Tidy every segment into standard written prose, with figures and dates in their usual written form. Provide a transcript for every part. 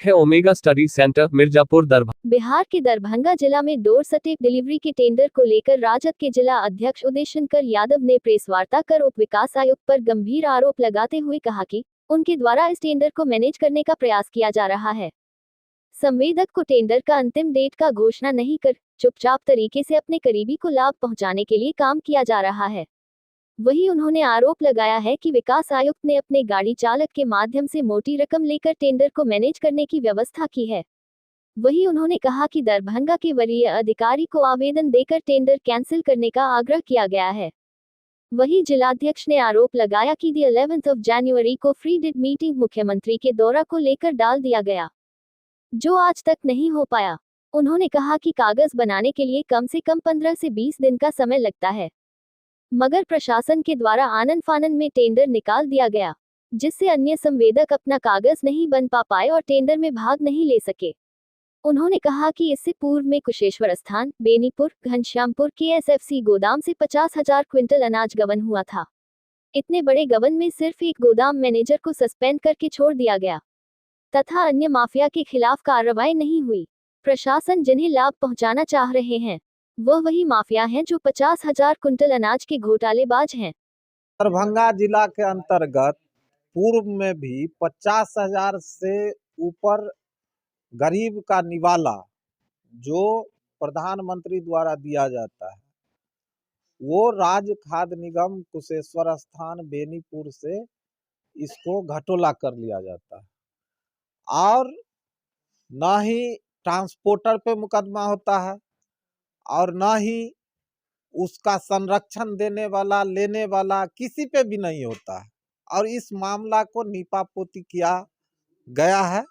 है omega study centre Mirzapur Darbhanga. Bihar के दरभंगा जिला में डोर स्टेप डिलीवरी के टेंडर को लेकर राजद के जिला अध्यक्ष उदय शंकर यादव ने प्रेस वार्ता कर उप विकास आयुक्त पर गंभीर आरोप लगाते हुए कहा कि उनके द्वारा इस टेंडर को मैनेज करने का प्रयास किया जा रहा है। संवेदक को टेंडर का अंतिम डेट का घोषणा नहीं कर चुपचाप तरीके से अपने करीबी को लाभ पहुंचाने के लिए काम किया जा रहा है। वहीं उन्होंने आरोप लगाया है कि विकास आयुक्त ने अपने गाड़ी चालक के माध्यम से मोटी रकम लेकर टेंडर को मैनेज करने की व्यवस्था की है। वहीं उन्होंने कहा कि दरभंगा के वरीय अधिकारी को आवेदन देकर टेंडर कैंसिल करने का आग्रह किया गया है। वहीं जिलाध्यक्ष ने आरोप लगाया कि 11 जनवरी को फ्री डिड मीटिंग मुख्यमंत्री के दौरा को लेकर डाल दिया गया, जो आज तक नहीं हो पाया। उन्होंने कहा कि कागज बनाने के लिए कम से कम 15 से 20 दिन का समय लगता है, मगर प्रशासन के द्वारा आनन फानन में टेंडर निकाल दिया गया, जिससे अन्य संवेदक अपना कागज नहीं बन पाए और टेंडर में भाग नहीं ले सके। उन्होंने कहा कि इससे पूर्व में कुशेश्वर स्थान, बेनीपुर, घनश्यामपुर के एसएफसी गोदाम से 50,000 क्विंटल अनाज गबन हुआ था। इतने बड़े गबन में सिर्फ एक गोदाम मैनेजर को सस्पेंड करके छोड़ दिया गया तथा अन्य माफिया के खिलाफ कार्रवाई नहीं हुई। प्रशासन जिन्हें लाभ पहुंचाना चाह रहे हैं वह वही माफिया हैं जो 50,000 कुंटल अनाज के घोटालेबाज हैं। दरभंगा जिला के अंतर्गत पूर्व में भी 50,000 से ऊपर गरीब का निवाला जो प्रधानमंत्री द्वारा दिया जाता है, वो राज्य खाद्य निगम कुशेश्वर स्थान बेनीपुर से इसको घटोला कर लिया जाता है और न ही ट्रांसपोर्टर पे मुकदमा होता है और न ही उसका संरक्षण देने वाला लेने वाला किसी पे भी नहीं होता है और इस मामला को नीपापोती किया गया है।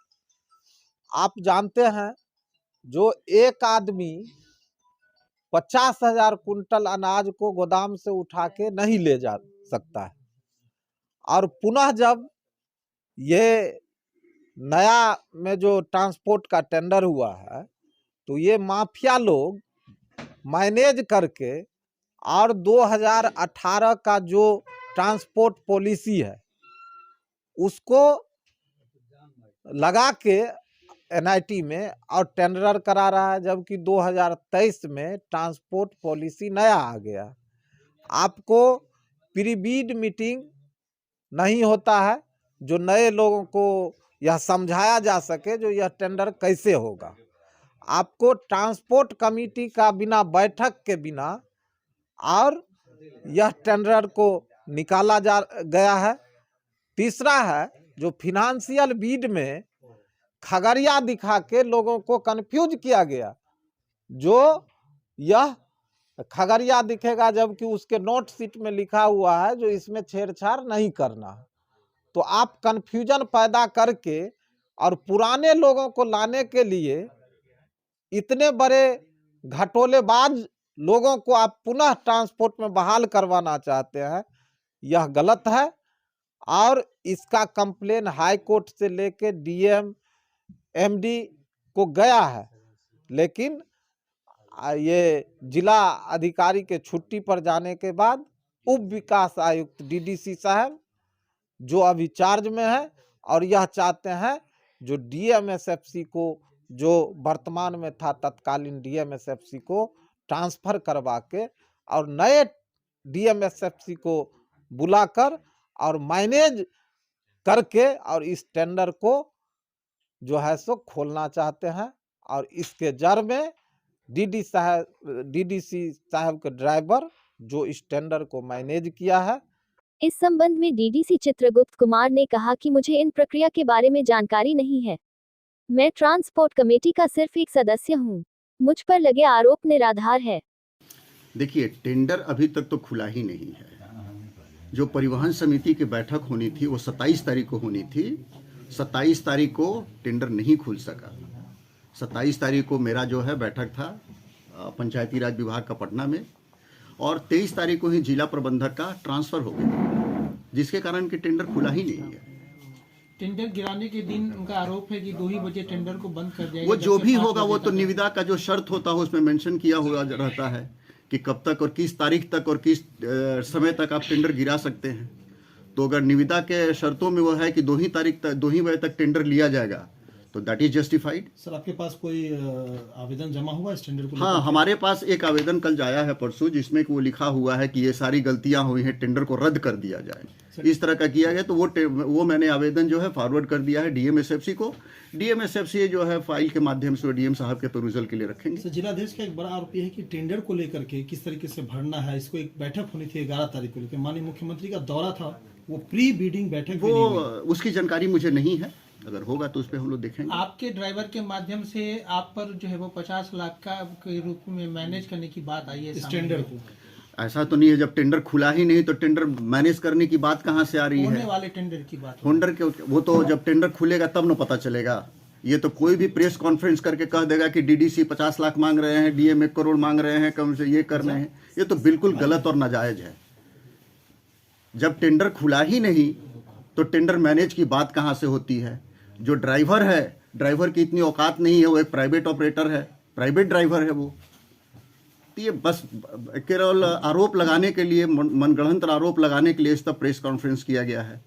आप जानते हैं जो एक आदमी 50,000 कुंटल अनाज को गोदाम से उठा के नहीं ले जा सकता है और पुनः जब ये नया में जो ट्रांसपोर्ट का टेंडर हुआ है तो ये माफिया लोग मैनेज करके और 2018 का जो ट्रांसपोर्ट पॉलिसी है उसको लगा के एनआईटी में और टेंडर करा रहा है, जबकि 2023 में ट्रांसपोर्ट पॉलिसी नया आ गया। आपको प्री बीड मीटिंग नहीं होता है जो नए लोगों को यह समझाया जा सके जो यह टेंडर कैसे होगा। आपको ट्रांसपोर्ट कमेटी का बिना बैठक के बिना और यह टेंडर को निकाला जा गया है। तीसरा है जो फिनेंशियल बीड में खगड़िया दिखा के लोगों को कंफ्यूज किया गया, जो यह खगड़िया दिखेगा जबकि उसके नोट शीट में लिखा हुआ है जो इसमें छेड़छाड़ नहीं करना। तो आप कंफ्यूजन पैदा करके और पुराने लोगों को लाने के लिए इतने बड़े घटोलेबाज लोगों को आप पुनः ट्रांसपोर्ट में बहाल करवाना चाहते हैं, यह गलत है। और इसका कंप्लेन हाई कोर्ट से लेके डीएम एमडी को गया है, लेकिन ये जिला अधिकारी के छुट्टी पर जाने के बाद उप विकास आयुक्त डीडीसी साहब जो अभी चार्ज में है और यह चाहते हैं जो डीएमएसएफसी को जो वर्तमान में था तत्कालीन डीएमएसएफसी को ट्रांसफर करवा के और नए डीएमएसएफसी को बुलाकर और मैनेज करके और इस टेंडर को जो है सो खोलना चाहते हैं। और इसके जड़ में डीडीसी साहब के ड्राइवर जो इस टेंडर को मैनेज किया है। इस संबंध में डीडीसी चित्रगुप्त कुमार ने कहा कि मुझे इन प्रक्रिया के बारे में जानकारी नहीं है, मैं ट्रांसपोर्ट कमेटी का सिर्फ एक सदस्य हूं, मुझ पर लगे आरोप निराधार है। देखिए, टेंडर अभी तक तो खुला ही नहीं है। जो परिवहन समिति की बैठक होनी थी वो 27 तारीख को होनी थी। 27 तारीख को टेंडर नहीं खुल सका। 27 तारीख को मेरा जो है बैठक था पंचायती राज विभाग का पटना में और 23 तारीख को ही जिला प्रबंधक का ट्रांसफर हो गया, जिसके कारण कि टेंडर खुला ही नहीं है। टेंडर गिराने के दिन उनका आरोप है कि 2 ही बजे टेंडर को बंद कर दिया। वो जो भी होगा वो तो निविदा का जो शर्त होता है उसमें मेंशन किया हुआ रहता है कि कब तक और किस तारीख तक और किस समय तक आप टेंडर गिरा सकते हैं। तो अगर निविदा के शर्तों में वो है कि 2 ही बजे तक टेंडर लिया जाएगा तो दैट इज जस्टिफाइड। सर आपके पास कोई आवेदन जमा हुआ इस टेंडर को हाँ, लेकर? हमारे पास एक आवेदन कल आया है परसों, जिसमें कि वो लिखा हुआ है कि ये सारी गलतियां हुई हैं, टेंडर को रद्द कर दिया जाए, इस तरह का किया गया। तो वो मैंने आवेदन जो है फॉरवर्ड कर दिया है डीएमएसएफसी को। डीएमएसएफसी जो है फाइल के माध्यम से डीएम साहब के परूजल के लिए रखेंगे। सर जिलाधीश का एक बड़ा आरोप यह है कि टेंडर को लेकर के किस तरीके से भरना है, इसको एक बैठक होनी थी 11 तारीख को लेकर, माननीय मुख्यमंत्री का दौरा था, वो प्री बीडिंग बैठक भी वो नहीं हुई। उसकी जानकारी मुझे नहीं है, अगर होगा तो उस पर हम लोग देखेंगे। आपके ड्राइवर के माध्यम से आप पर जो है वो 50 लाख का के रूप में मैनेज करने की बात आई है इस टेंडर को। ऐसा तो नहीं है, जब टेंडर खुला ही नहीं तो टेंडर मैनेज करने की बात कहाँ से आ रही होने है? वाले टेंडर की बात। होंडर के वो तो जब टेंडर खुलेगा तब न पता चलेगा। ये तो कोई भी प्रेस कॉन्फ्रेंस करके कह देगा कि डीडीसी 50 लाख मांग रहे हैं, डीएम 1 करोड़ मांग रहे हैं, कम से ये करने हैं, ये तो बिल्कुल गलत और नाजायज है। जब टेंडर खुला ही नहीं तो टेंडर मैनेज की बात कहाँ से होती है? जो ड्राइवर है, ड्राइवर की इतनी औकात नहीं है, वो एक प्राइवेट ऑपरेटर है, प्राइवेट ड्राइवर है वो। तो ये बस केवल आरोप लगाने के लिए, मनगढ़ंत आरोप लगाने के लिए इस तरह प्रेस कॉन्फ्रेंस किया गया है।